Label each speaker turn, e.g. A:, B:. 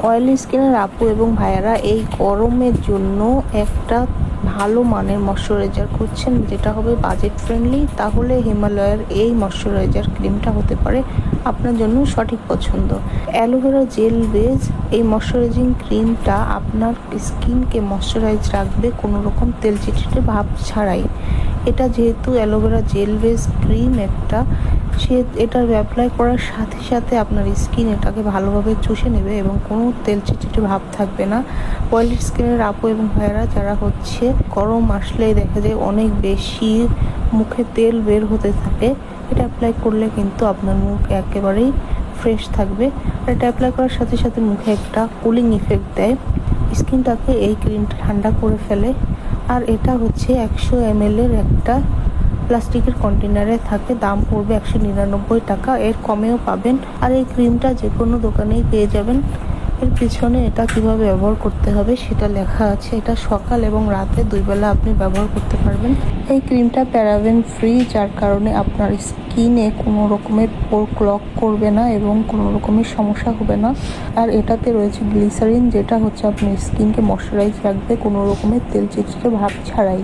A: Oily স্কিনের আপু এবং ভাইয়ারা এই গরমের জন্য একটা ভালো মানের ময়শ্চারাইজার খুঁজছেন যেটা হবে বাজেট ফ্রেন্ডলি, তাহলে হিমালয়ের এই ময়শ্চারাইজার ক্রিমটা হতে পারে আপনার জন্য সঠিক পছন্দ। অ্যালোভেরা জেল বেস এই ময়শ্চারাইজিং ক্রিমটা আপনার স্কিনকে ময়শ্চারাইজ রাখবে কোনো রকম তেল চিটচিটে ভাব ছাড়াই। এটা যেহেতু অ্যালোভেরা জেল বেস ক্রিম একটা, এটা অ্যাপ্লাই করার সাথে সাথে আপনার স্কিন এটাকে ভালোভাবে চুষে নেবে এবং কোনো তেল চিটচিটে ভাব থাকবে না। অয়েলি স্কিনের আপু এবং ভাইয়েরা যারা গরম আসলেই দেখা যায় অনেক বেশি মুখে তেল বের হতে থাকে, এটা অ্যাপ্লাই করলে কিন্তু আপনার মুখ একেবারেই ফ্রেশ থাকবে। আর এটা অ্যাপ্লাই করার সাথে সাথে মুখে একটা কুলিং ইফেক্ট দেয়, স্কিনটাকে এই ক্রিমটা ঠান্ডা করে ফেলে। আর এটা 100 ml এর একটা প্লাস্টিকের কন্টেনারে থাকে, দাম পড়বে 199 টাকা, এর কমেও পাবেন। আর এই ক্রিমটা যে কোনো দোকানেই পেয়ে যাবেন। এর পিছনে এটা কিভাবে ব্যবহার করতে হবে সেটা লেখা আছে। এটা সকাল এবং রাতে 2 বেলা আপনি ব্যবহার করতে পারবেন। এই ক্রিমটা প্যারাবেন ফ্রি, যার কারণে আপনার স্কিনে কোনো রকমের পোর ক্লগ করবে না এবং কোনো রকমের সমস্যা হবে না। আর এটাতে রয়েছে গ্লিসারিন, যেটা আপনার স্কিনকে ময়শ্চারাইজ রাখবে কোনো রকমের তেল চিটচিটে ভাব ছাড়াই।